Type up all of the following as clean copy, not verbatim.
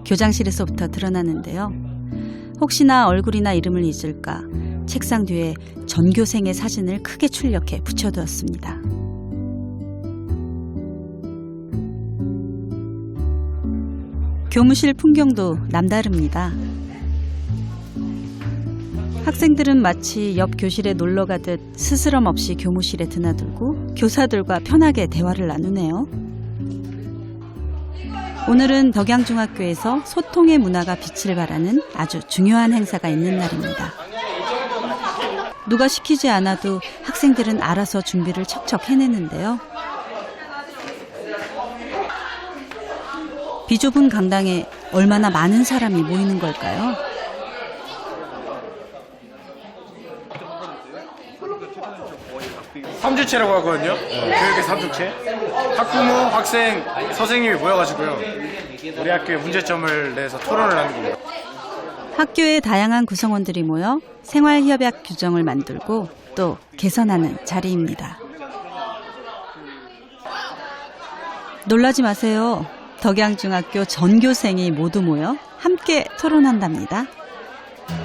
교장실에서부터 드러나는데요. 혹시나 얼굴이나 이름을 잊을까 책상 뒤에 전교생의 사진을 크게 출력해 붙여두었습니다. 교무실 풍경도 남다릅니다. 학생들은 마치 옆 교실에 놀러 가듯 스스럼 없이 교무실에 드나들고 교사들과 편하게 대화를 나누네요. 오늘은 덕양중학교에서 소통의 문화가 빛을 발하는 아주 중요한 행사가 있는 날입니다. 누가 시키지 않아도 학생들은 알아서 준비를 척척 해내는데요. 비좁은 강당에 얼마나 많은 사람이 모이는 걸까요? 삼주체라고 하거든요. 교육의 삼주체. 학부모, 학생, 선생님이 모여가지고요. 우리 학교의 문제점을 내서 토론을 하는 겁니다. 학교의 다양한 구성원들이 모여 생활협약 규정을 만들고 또 개선하는 자리입니다. 놀라지 마세요. 덕양중학교 전교생이 모두 모여 함께 토론한답니다.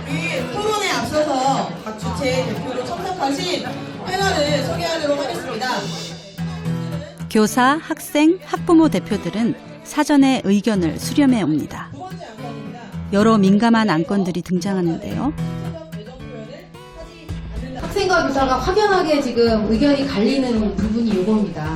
우리 토론에 앞서서 각 주체 대표로 참석하신 패널을 소개하도록 하겠습니다. 교사, 학생, 학부모 대표들은 사전에 의견을 수렴해 옵니다. 여러 민감한 안건들이 등장하는데요. 학생과 교사가 확연하게 지금 의견이 갈리는 부분이 이겁니다.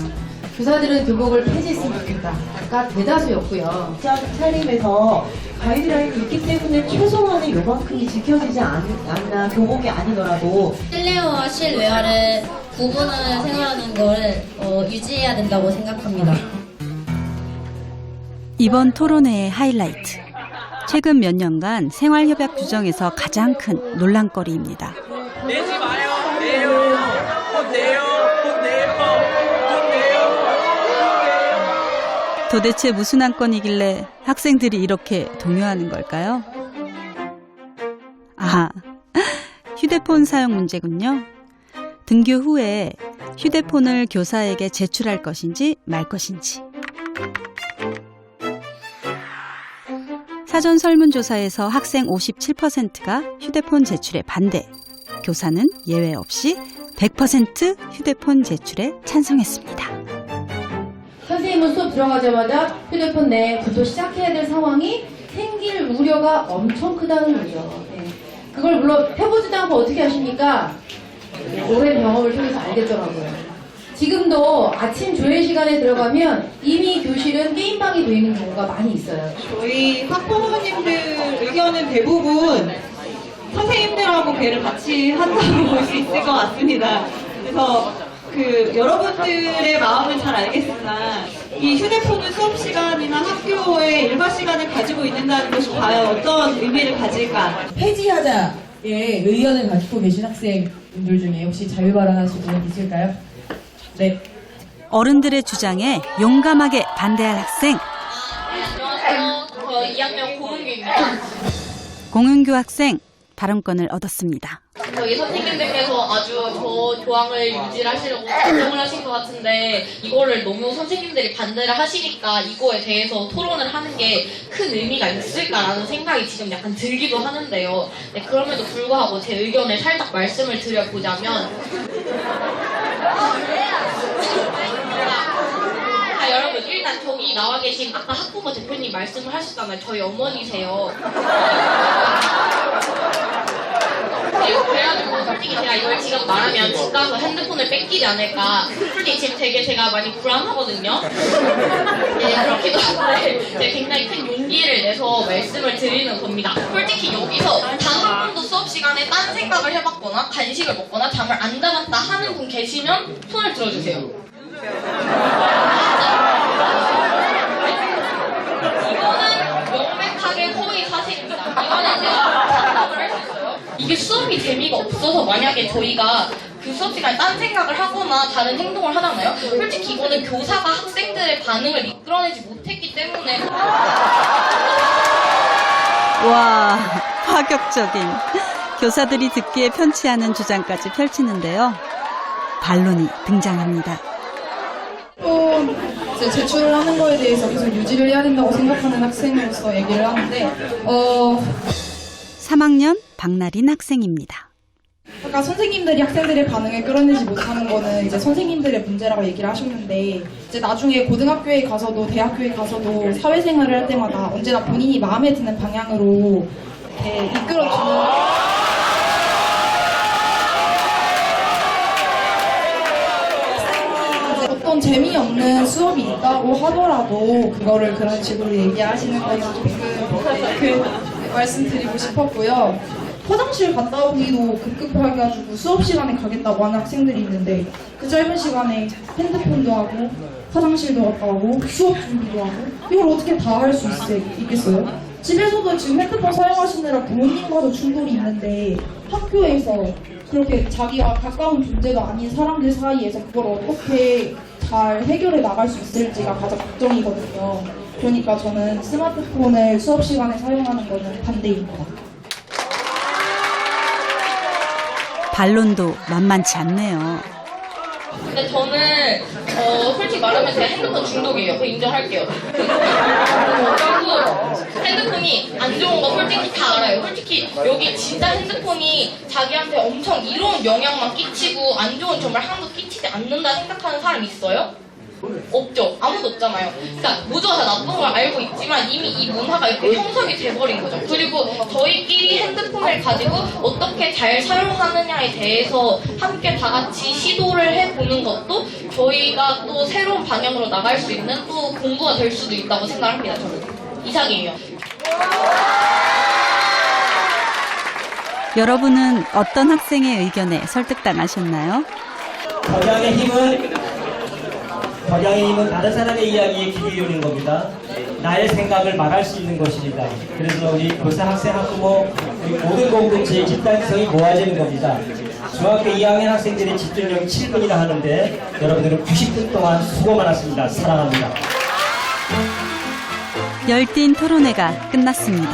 교사들은 교복을 폐지했으면 좋겠다가 대다수였고요. 차림에서 가이드라인이 있기 때문에 최소한의 요만큼이 지켜지지 않나 교복이 아니더라도 실내화와 실외화를 구분하는 생활하는 걸 유지해야 된다고 생각합니다. 이번 토론회의 하이라이트. 최근 몇 년간 생활협약 규정에서 가장 큰 논란거리입니다. 내지 마요. 내요. 곧 내요. 곧 내요. 곧 내요. 도대체 무슨 안건이길래 학생들이 이렇게 동요하는 걸까요? 아, 휴대폰 사용 문제군요. 등교 후에 휴대폰을 교사에게 제출할 것인지 말 것인지. 사전 설문조사에서 학생 57%가 휴대폰 제출에 반대, 교사는 예외 없이 100% 휴대폰 제출에 찬성했습니다. 선생님은 수업 들어가자마자 휴대폰 내부터 시작해야 될 상황이 생길 우려가 엄청 크다는 거죠. 네. 그걸 물론 해보지도 않고 어떻게 하십니까? 오랜 경험을 통해서 알겠더라고요. 지금도 아침 조회 시간에 들어가면 이미 교실은 게임방이 되어 있는 경우가 많이 있어요. 저희 학부모님들 의견은 대부분 선생님들하고 배를 같이 한다고 볼 수 있을 것 같습니다. 그래서 여러분들의 마음은 잘 알겠으나 이 휴대폰을 수업 시간이나 학교의 일과 시간을 가지고 있는다는 것이 과연 어떤 의미를 가질까? 폐지하자의 의견을 가지고 계신 학생분들 중에 혹시 자유 발언하실 분 있을까요? 네. 어른들의 주장에 용감하게 반대할 학생. 안녕하세요. 저 2학년 고은규입니다. 공은규 학생 발언권을 얻었습니다. 저희 선생님들께서 아주 저 조항을 유지하시려고 결정을 하신 것 같은데 이거를 너무 선생님들이 반대를 하시니까 이거에 대해서 토론을 하는 게 큰 의미가 있을까라는 생각이 지금 약간 들기도 하는데요. 네, 그럼에도 불구하고 제 의견을 살짝 말씀을 드려보자면 여러분 일단 저기 나와 계신 아까 학부모 대표님 말씀을 하셨잖아요. 저희 어머니세요. 네, 그래가지고 솔직히 제가 이걸 지금 말하면 집 가서 핸드폰을 뺏기지 않을까. 솔직히 지금 되게 제가 많이 불안하거든요. 네, 그렇기도 한데 제가 굉장히 큰 용기를 내서 말씀을 드리는 겁니다. 솔직히 여기서 단 한 번도 수업 시간에 딴 생각을 해봤거나 간식을 먹거나 잠을 안 잡았다 하는 분 계시면 손을 들어주세요. 이거는 명백하게 허위 사실입니다. 이거는 제가 장담을 할 수 있어요. 이게 수업이 재미가 없어서 만약에 저희가 그 수업 시간에 딴 생각을 하거나 다른 행동을 하잖아요. 솔직히 이거는 교사가 학생들의 반응을 이끌어내지 못했기 때문에. 와, 파격적인 교사들이 듣기에 편치 않은 주장까지 펼치는데요. 반론이 등장합니다. 이제 제출을 하는 거에 대해서 계속 유지를 해야 된다고 생각하는 학생으로서 얘기를 하는데 3학년 박나린 학생입니다. 아까 선생님들이 학생들의 반응을 끌어내지 못하는 거는 이제 선생님들의 문제라고 얘기를 하셨는데 이제 나중에 고등학교에 가서도 대학교에 가서도 사회생활을 할 때마다 언제나 본인이 마음에 드는 방향으로 이렇게 이끌어주는 어떤 재미없는 수업이 있다고 하더라도 그거를 그런 식으로 얘기하시는 거는 조금 말씀드리고 싶었고요. 화장실 갔다 오기도 급급해가지고 수업 시간에 가겠다고 하는 학생들이 있는데 그 짧은 시간에 핸드폰도 하고 화장실도 갔다 오고 수업 준비도 하고 이걸 어떻게 다 할 수 있겠어요? 집에서도 지금 핸드폰 사용하시느라 부모님과도 충돌이 있는데 학교에서 그렇게 자기와 가까운 존재도 아닌 사람들 사이에서 그걸 어떻게 잘 해결해 나갈 수 있을지가 가장 걱정이거든요. 그러니까 저는 스마트폰을 수업 시간에 사용하는 거는 반대입니다. 반론도 만만치 않네요. 근데 저는 솔직히 말하면 제가 핸드폰 중독이에요. 그거 인정할게요. 그리고 핸드폰이 안 좋은 거 솔직히 다 알아요. 솔직히 여기 진짜 핸드폰이 자기한테 엄청 이로운 영향만 끼치고 안 좋은 점을 하나도 끼치지 않는다 생각하는 사람 있어요? 없죠. 아무도 없잖아요. 그러니까 무조건 다 나쁜 걸 알고 있지만 이미 이 문화가 이렇게 형성이 돼버린 거죠. 그리고 저희끼리 핸드폰을 가지고 어떻게 잘 사용하느냐에 대해서 함께 다 같이 시도를 해보는 것도 저희가 또 새로운 방향으로 나갈 수 있는 또 공부가 될 수도 있다고 생각합니다. 저는 이상이에요. 여러분은 어떤 학생의 의견에 설득당하셨나요? 덕양의 힘은 다른 사람의 이야기에 귀 기울이는 겁니다. 나의 생각을 말할 수 있는 것입니다. 그래서 우리 교사, 학생, 학부모, 우리 모든 공동체의 집단성이 모아지는 겁니다. 중학교 2학년 학생들의 집중력이 7분이나 하는데 여러분들은 90분 동안 수고 많았습니다. 사랑합니다. 열띤 토론회가 끝났습니다.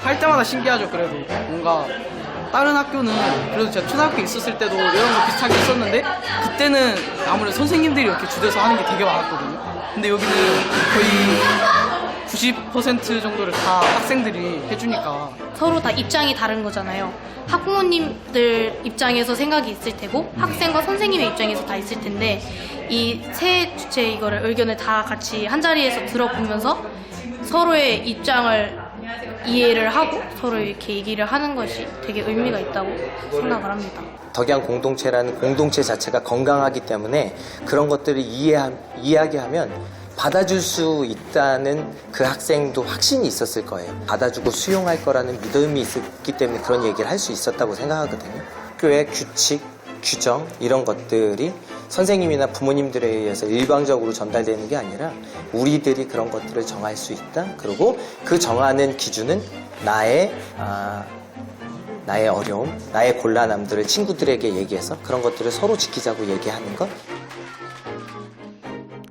할 때마다 신기하죠. 그래도 뭔가 다른 학교는 그래도 제가 초등학교에 있었을 때도 이런 거 비슷하게 있었는데 그때는 아무래도 선생님들이 이렇게 주대서 하는 게 되게 많았거든요. 근데 여기는 거의 90% 정도를 다 학생들이 해주니까 서로 다 입장이 다른 거잖아요. 학부모님들 입장에서 생각이 있을 테고 학생과 선생님의 입장에서 다 있을 텐데 이 세 주체 이거를 의견을 다 같이 한 자리에서 들어보면서 서로의 입장을 이해를 하고 서로 이렇게 얘기를 하는 것이 되게 의미가 있다고 생각을 합니다. 덕양 공동체라는 공동체 자체가 건강하기 때문에 그런 것들을 이야기하면 받아줄 수 있다는 그 학생도 확신이 있었을 거예요. 받아주고 수용할 거라는 믿음이 있었기 때문에 그런 얘기를 할 수 있었다고 생각하거든요. 학교의 규칙, 규정 이런 것들이 선생님이나 부모님들에 의해서 일방적으로 전달되는 게 아니라 우리들이 그런 것들을 정할 수 있다. 그리고 그 정하는 기준은 나의 어려움, 나의 곤란함들을 친구들에게 얘기해서 그런 것들을 서로 지키자고 얘기하는 것.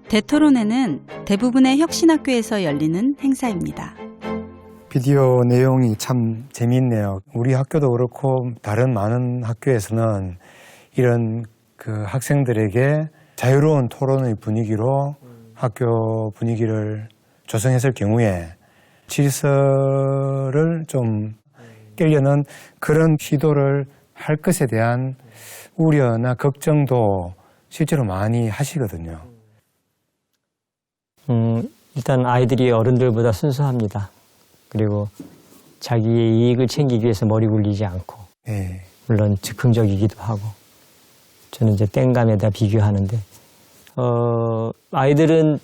대토론회는 대부분의 혁신학교에서 열리는 행사입니다. 비디오 내용이 참 재미있네요. 우리 학교도 그렇고 다른 많은 학교에서는 이런 그 학생들에게 자유로운 토론의 분위기로 학교 분위기를 조성했을 경우에 질서를 좀 깨려는 그런 시도를 할 것에 대한 우려나 걱정도 실제로 많이 하시거든요. 일단 아이들이 어른들보다 순수합니다. 그리고 자기의 이익을 챙기기 위해서 머리 굴리지 않고 네. 물론 즉흥적이기도 하고 저는 이제 땡감에다 비교하는데 아이들은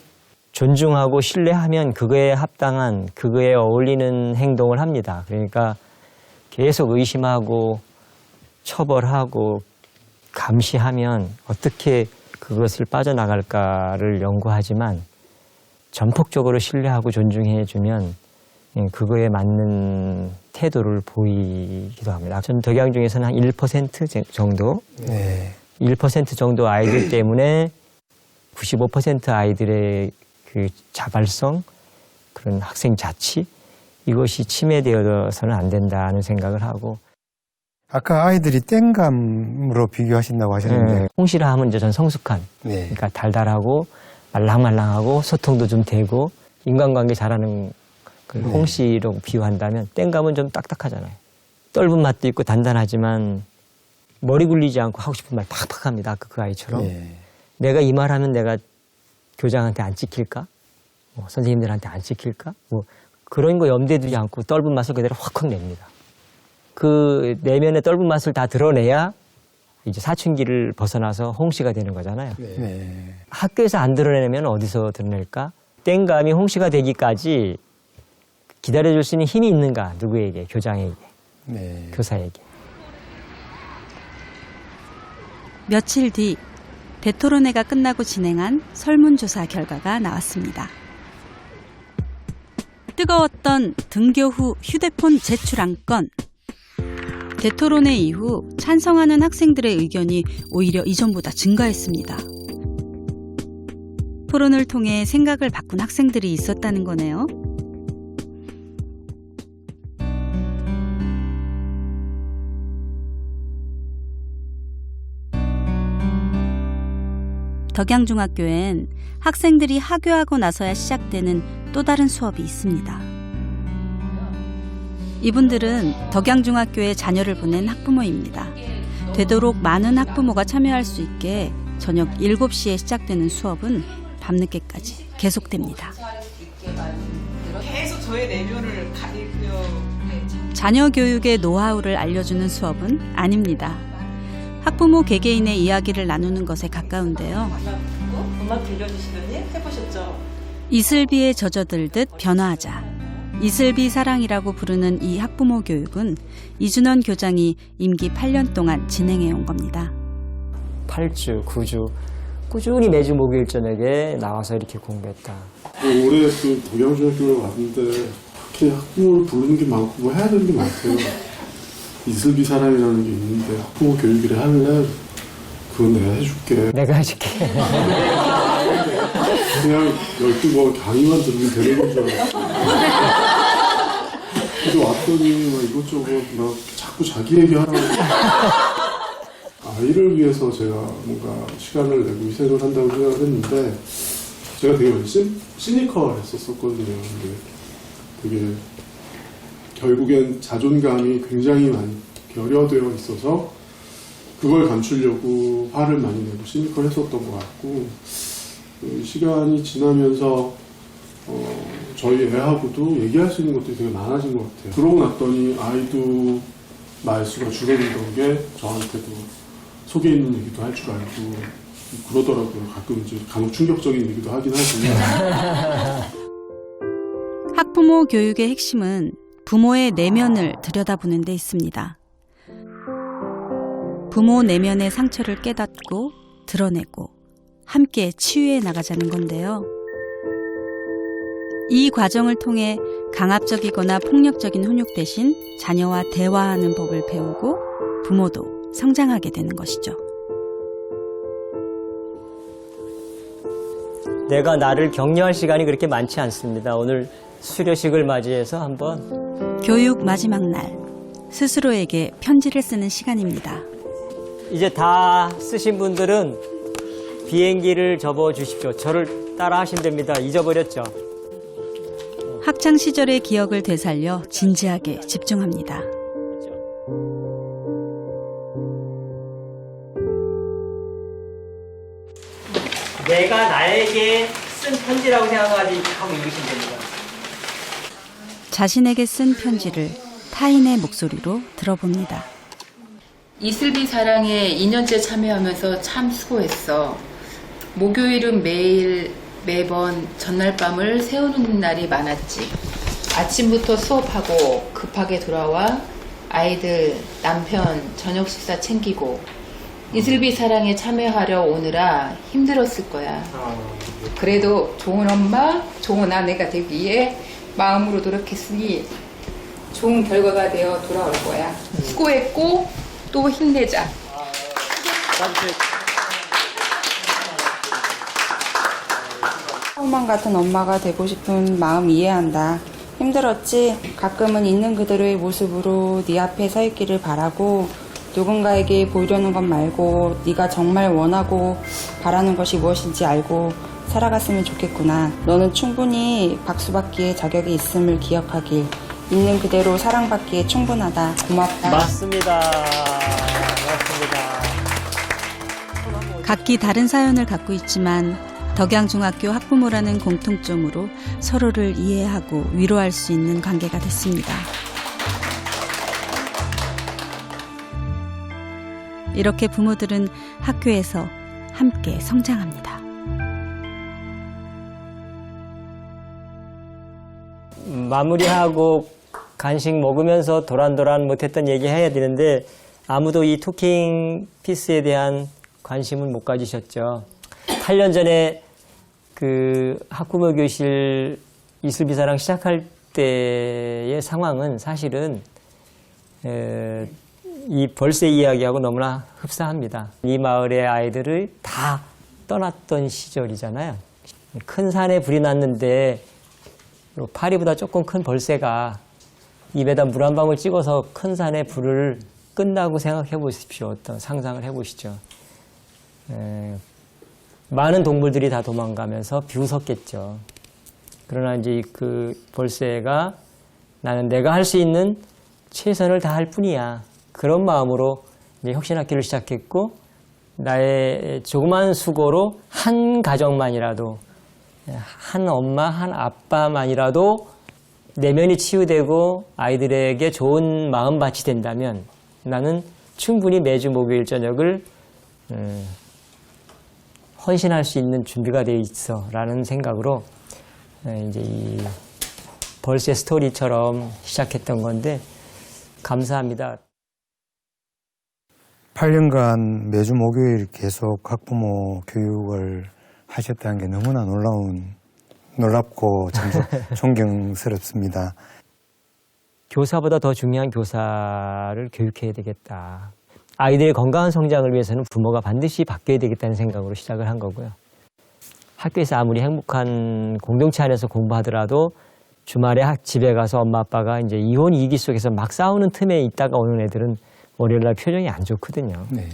존중하고 신뢰하면 그거에 합당한 그거에 어울리는 행동을 합니다. 그러니까 계속 의심하고 처벌하고 감시하면 어떻게 그것을 빠져나갈까를 연구하지만 전폭적으로 신뢰하고 존중해주면 그거에 맞는 태도를 보이기도 합니다. 전 덕양 중에서는 한 1% 정도, 네. 1% 정도 아이들 때문에 95% 아이들의 그 자발성, 그런 학생 자치, 이것이 침해되어서는 안 된다는 생각을 하고. 아까 아이들이 땡감으로 비교하신다고 하셨는데. 네. 홍시라 하면 이제 전 성숙한, 네. 그러니까 달달하고 말랑말랑하고 소통도 좀 되고 인간관계 잘하는 그 홍씨로 비유한다면 땡감은 좀 딱딱하잖아요. 떫은 맛도 있고 단단하지만 머리 굴리지 않고 하고 싶은 말 팍팍 합니다. 그 아이처럼. 내가 이 말하면 내가 교장한테 안 찍힐까? 뭐 선생님들한테 안 찍힐까? 뭐 그런 거 염두에 두지 않고 떫은 맛을 그대로 확확 냅니다. 그 내면의 떫은 맛을 다 드러내야 이제 사춘기를 벗어나서 홍씨가 되는 거잖아요. 학교에서 안 드러내면 어디서 드러낼까? 땡감이 홍씨가 되기까지 기다려줄 수 있는 힘이 있는가? 누구에게? 교장에게, 교사에게. 며칠 뒤 대토론회가 끝나고 진행한 설문조사 결과가 나왔습니다. 뜨거웠던 등교 후 휴대폰 제출 안건. 대토론회 이후 찬성하는 학생들의 의견이 오히려 이전보다 증가했습니다. 토론을 통해 생각을 바꾼 학생들이 있었다는 거네요. 덕양중학교엔 학생들이 하교하고 나서야 시작되는 또 다른 수업이 있습니다. 이분들은 덕양중학교에 자녀를 보낸 학부모입니다. 되도록 많은 학부모가 참여할 수 있게 저녁 7시에 시작되는 수업은 밤늦게까지 계속됩니다. 계속 저의 내면을 가리고요. 자녀 교육의 노하우를 알려주는 수업은 아닙니다. 학부모 개개인의 이야기를 나누는 것에 가까운데요. 음악 들려주시더니 해보셨죠? 이슬비에 젖어들듯 변화하자. 이슬비 사랑이라고 부르는 이 학부모 교육은 이준원 교장이 임기 8년 동안 진행해온 겁니다. 8주, 9주 꾸준히 매주 목요일 저녁에 나와서 이렇게 공부했다. 올해 또 덕양중학교에 왔는데 그렇게 학부모를 부르는 게 많고 뭐 해야 되는 게 많대요. 이슬비 사랑이라는 게 있는데 학부모 교육을 할래? 그건 내가 해줄게. 내가 해줄게. 그냥 12번 강의만 들으면 되는 건 줄 알았어. 근데 왔더니 막 이것저것 막 자꾸 자기 얘기하라고. 아이를 위해서 제가 뭔가 시간을 내고 희생을 한다고 생각을 했는데 제가 되게 시니컬했었거든요. 근데 되게 결국엔 자존감이 굉장히 많이 결여되어 있어서 그걸 감추려고 화를 많이 내고 시니컬했었던 것 같고 시간이 지나면서 저희 애하고도 얘기할 수 있는 것들이 되게 많아진 것 같아요. 그러고 났더니 아이도 말수가 줄어들던 게 저한테도 속에 있는 얘기도 할 줄 알고 그러더라고요. 가끔 이제 간혹 충격적인 얘기도 하긴 하지만. 학부모 교육의 핵심은 부모의 내면을 들여다보는 데 있습니다. 부모 내면의 상처를 깨닫고 드러내고 함께 치유해 나가자는 건데요. 이 과정을 통해 강압적이거나 폭력적인 훈육 대신 자녀와 대화하는 법을 배우고 부모도 성장하게 되는 것이죠. 내가 나를 격려할 시간이 그렇게 많지 않습니다. 오늘 수료식을 맞이해서 한번 교육 마지막 날 스스로에게 편지를 쓰는 시간입니다. 이제 다 쓰신 분들은 비행기를 접어 주십시오. 저를 따라 하시면 됩니다. 잊어버렸죠? 학창 시절의 기억을 되살려 진지하게 집중합니다. 내가 나에게 쓴 편지라고 생각하고 읽으시면 됩니다. 자신에게 쓴 편지를 타인의 목소리로 들어봅니다. 이슬비 사랑에 2년째 참여하면서 참 수고했어. 목요일은 매번 전날 밤을 새우는 날이 많았지. 아침부터 수업하고 급하게 돌아와 아이들, 남편 저녁 식사 챙기고 이슬비 사랑에 참여하려 오느라 힘들었을 거야. 그래도 좋은 엄마, 좋은 아내가 되기 위해 마음으로 노력했으니 좋은 결과가 되어 돌아올 거야. 수고했고 또 힘내자. 엄마 같은 엄마가 되고 싶은 마음 이해한다. 힘들었지? 가끔은 있는 그대로의 모습으로 네 앞에 서 있기를 바라고 누군가에게 보이려는 것 말고 네가 정말 원하고 바라는 것이 무엇인지 알고 살아갔으면 좋겠구나. 너는 충분히 박수받기에 자격이 있음을 기억하길. 있는 그대로 사랑받기에 충분하다. 고맙다. 맞습니다. 각기 다른 사연을 갖고 있지만 덕양중학교 학부모라는 공통점으로 서로를 이해하고 위로할 수 있는 관계가 됐습니다. 이렇게 부모들은 학교에서 함께 성장합니다. 마무리하고 간식 먹으면서 도란도란 못했던 얘기 해야 되는데 아무도 이 토킹 피스에 대한 관심을 못 가지셨죠. 8년 전에 그 학부모 교실 이슬비사랑 시작할 때의 상황은 사실은 이 벌새 이야기하고 너무나 흡사합니다. 이 마을의 아이들을 다 떠났던 시절이잖아요. 큰 산에 불이 났는데 파리보다 조금 큰 벌새가 입에다 물 한 방울 찍어서 큰 산에 불을 끈다고 생각해 보십시오. 어떤 상상을 해 보시죠. 많은 동물들이 다 도망가면서 비웃었겠죠. 그러나 이제 그 벌새가 나는 내가 할 수 있는 최선을 다할 뿐이야. 그런 마음으로 이제 혁신학교를 시작했고 나의 조그만 수고로 한 가정만이라도 한 엄마, 한 아빠만이라도 내면이 치유되고 아이들에게 좋은 마음밭이 된다면 나는 충분히 매주 목요일 저녁을 헌신할 수 있는 준비가 되어 있어 라는 생각으로 이제 이 벌새 스토리처럼 시작했던 건데 감사합니다. 8년간 매주 목요일 계속 학부모 교육을 하셨다는 게 너무나 놀랍고 참 존경스럽습니다. 교사보다 더 중요한 교사를 교육해야 되겠다. 아이들의 건강한 성장을 위해서는 부모가 반드시 바뀌어야 되겠다는 생각으로 시작을 한 거고요. 학교에서 아무리 행복한 공동체 안에서 공부하더라도 주말에 집에 가서 엄마 아빠가 이제 이혼 위기 속에서 막 싸우는 틈에 있다가 오는 애들은 월요일날 표정이 안 좋거든요. 네.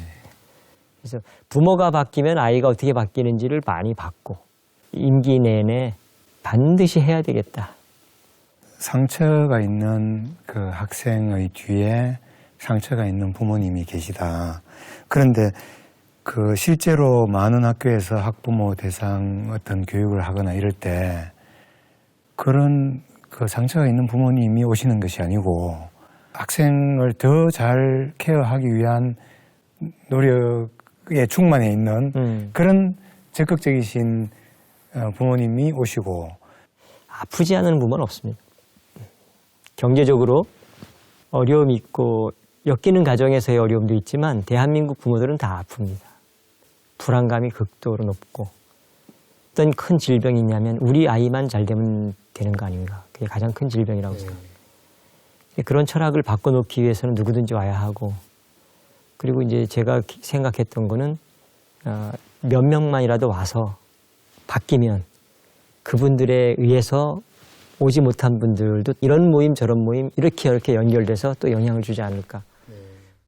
그래서 부모가 바뀌면 아이가 어떻게 바뀌는지를 많이 봤고 임기 내내 반드시 해야 되겠다. 상처가 있는 그 학생의 뒤에 상처가 있는 부모님이 계시다. 그런데 그 실제로 많은 학교에서 학부모 대상 어떤 교육을 하거나 이럴 때 그런 그 상처가 있는 부모님이 오시는 것이 아니고 학생을 더 잘 케어하기 위한 노력에 충만해 있는 그런 적극적이신 부모님이 오시고 아프지 않은 부모는 없습니다. 경제적으로 어려움이 있고 엮이는 가정에서의 어려움도 있지만 대한민국 부모들은 다 아픕니다. 불안감이 극도로 높고 어떤 큰 질병이 있냐면 우리 아이만 잘 되면 되는 거 아닌가. 그게 가장 큰 질병이라고 생각합니다. 그런 철학을 바꿔놓기 위해서는 누구든지 와야 하고 그리고 이제 제가 생각했던 거는 몇 명만이라도 와서 바뀌면 그분들에 의해서 오지 못한 분들도 이런 모임 저런 모임 이렇게 연결돼서 또 영향을 주지 않을까.